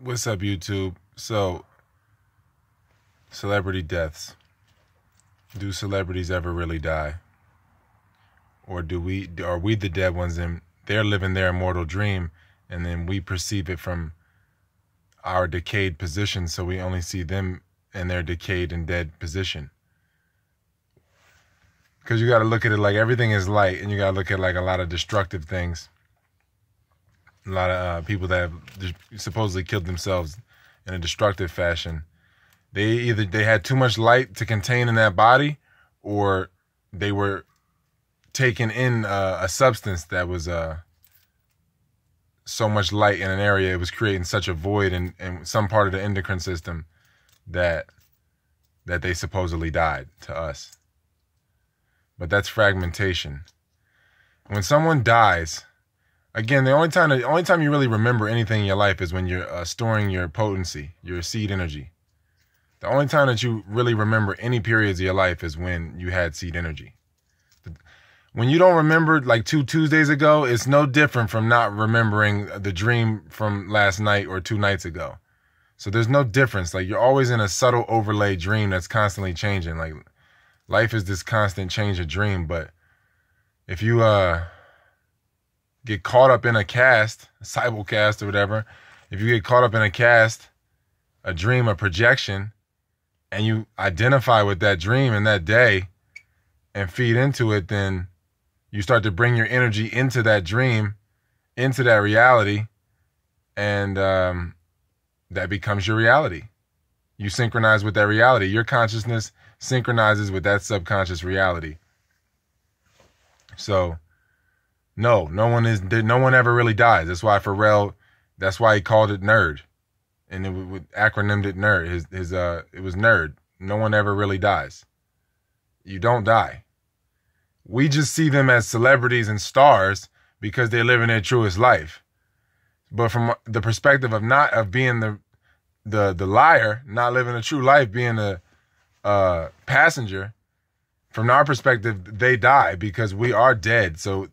What's up, YouTube? So, celebrity deaths. Do celebrities ever really die? Or are we the dead ones and they're living their immortal dream and then we perceive it from our decayed position, so we only see them in their decayed and dead position? Because you got to look at it like everything is light, and you got to look at like a lot of destructive things. A lot of people that have supposedly killed themselves in a destructive fashion. They had too much light to contain in that body, or they were taking in a substance that was so much light in an area, it was creating such a void in some part of the endocrine system that they supposedly died to us. But that's fragmentation. When someone dies, again, the only time you really remember anything in your life is when you're storing your potency, your seed energy. The only time that you really remember any periods of your life is when you had seed energy. When you don't remember, like 2 Tuesdays ago, it's no different from not remembering the dream from last night or 2 nights ago. So there's no difference. Like, you're always in a subtle overlay dream that's constantly changing. Like, life is this constant change of dream. But if you get caught up in a cast, a simulcast or whatever, if you get caught up in a cast, a dream, a projection, and you identify with that dream in that day and feed into it, then you start to bring your energy into that dream, into that reality, and that becomes your reality. You synchronize with that reality. Your consciousness synchronizes with that subconscious reality. So, no one ever really dies. That's why Pharrell, that's why he called it nerd, and it acronymed it nerd. It was nerd. No one ever really dies. You don't die. We just see them as celebrities and stars because they're living their truest life. But from the perspective of being the liar, not living a true life, being a passenger, from our perspective, they die because we are dead. So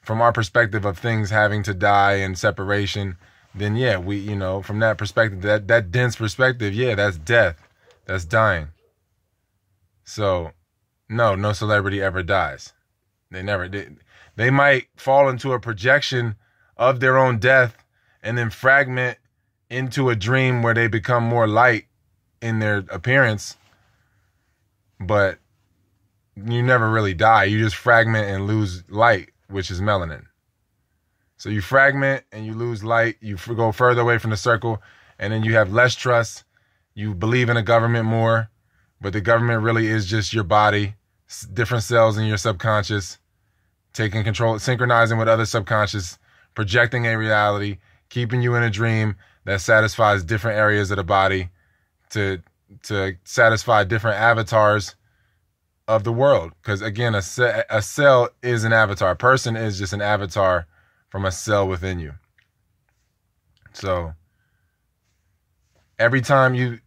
from our perspective of things having to die and separation, then yeah, from that perspective, that dense perspective, yeah, that's death. That's dying. So no celebrity ever dies. They never did. They might fall into a projection of their own death and then fragment into a dream where they become more light in their appearance, but you never really die. You just fragment and lose light, which is melanin. So you fragment and you lose light. You go further away from the circle, and then you have less trust. You believe in the government more, but the government really is just your body, different cells in your subconscious, taking control, synchronizing with other subconscious, projecting a reality, keeping you in a dream that satisfies different areas of the body to satisfy different avatars of the world. Because again, a cell is an avatar. A person is just an avatar from a cell within you. So every time you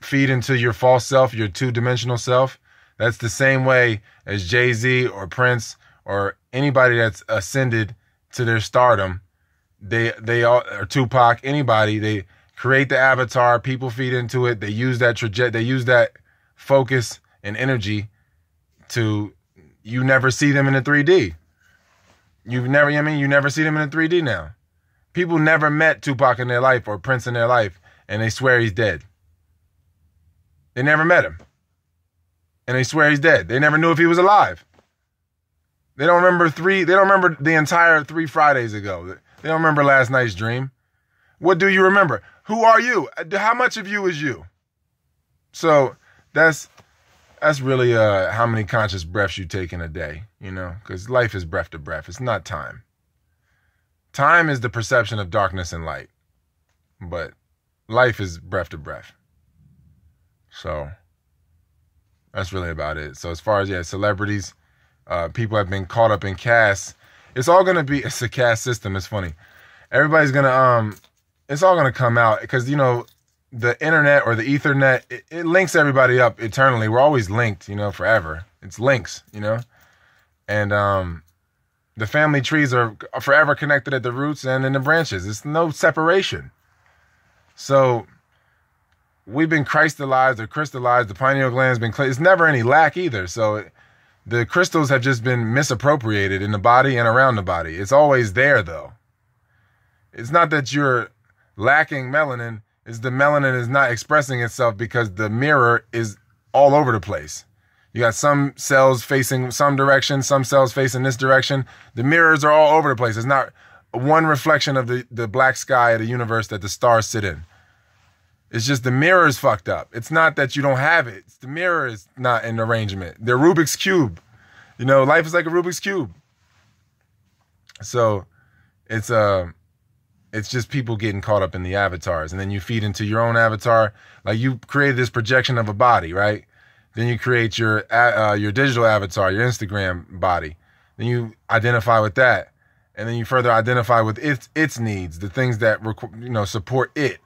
feed into your false self, your two-dimensional self, that's the same way as Jay-Z or Prince or anybody that's ascended to their stardom. They all, or Tupac, anybody, they create the avatar, people feed into it, they use that focus and energy to, you never see them in a 3D. You never see them in a 3D now. People never met Tupac in their life or Prince in their life, and they swear he's dead. They never met him, and they swear he's dead. They never knew if he was alive. They don't remember the entire 3 Fridays ago. They don't remember last night's dream. What do you remember? Who are you? How much of you is you? So that's really how many conscious breaths you take in a day, because life is breath to breath. It's not time. Time is the perception of darkness and light, but life is breath to breath. So that's really about it. So as far as, celebrities, people have been caught up in casts. It's a caste system. It's funny. Everybody's it's all gonna come out because, the internet or the ethernet, it links everybody up eternally. We're always linked, forever. It's links, and the family trees are forever connected at the roots and in the branches. It's no separation. So we've been crystallized or crystallized. The pineal gland has been, it's never any lack either. So the crystals have just been misappropriated in the body and around the body. It's always there though. It's not that you're lacking melanin, it's the melanin is not expressing itself because the mirror is all over the place. You got some cells facing some direction, some cells facing this direction. The mirrors are all over the place. It's not one reflection of the black sky of the universe that the stars sit in. It's just the mirror is fucked up. It's not that you don't have it. It's the mirror is not in arrangement. The Rubik's Cube. You know, life is like a Rubik's Cube. So it's just people getting caught up in the avatars. And then you feed into your own avatar. Like you created this projection of a body, right? Then you create your digital avatar, your Instagram body. Then you identify with that. And then you further identify with its needs, the things that support it.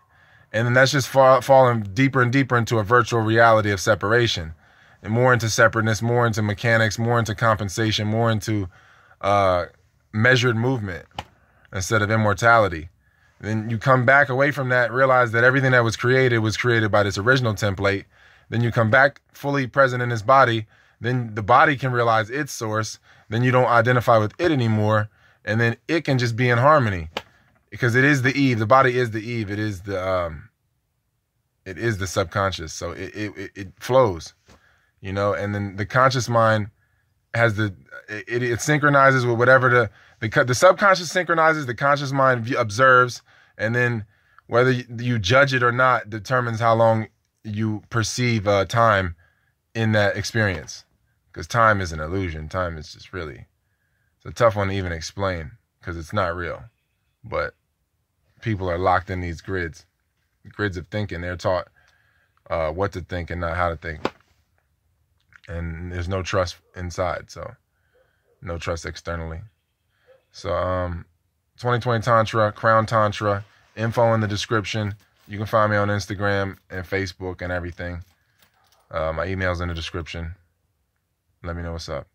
And then that's just falling deeper and deeper into a virtual reality of separation. And more into separateness, more into mechanics, more into compensation, more into measured movement instead of immortality. Then you come back away from that, realize that everything that was created by this original template. Then you come back fully present in this body. Then the body can realize its source. Then you don't identify with it anymore. And then it can just be in harmony. Because it is the Eve. The body is the Eve. It is the subconscious. So it flows. And then the conscious mind has it synchronizes with whatever the subconscious synchronizes, the conscious mind observes, and then whether you judge it or not determines how long you perceive time in that experience. Because time is an illusion. Time is just it's a tough one to even explain because it's not real. But people are locked in these grids of thinking. They're taught what to think and not how to think. And there's no trust inside, so no trust externally. So 2020 Tantra, Crown Tantra, info in the description. You can find me on Instagram and Facebook and everything. My email's in the description. Let me know what's up.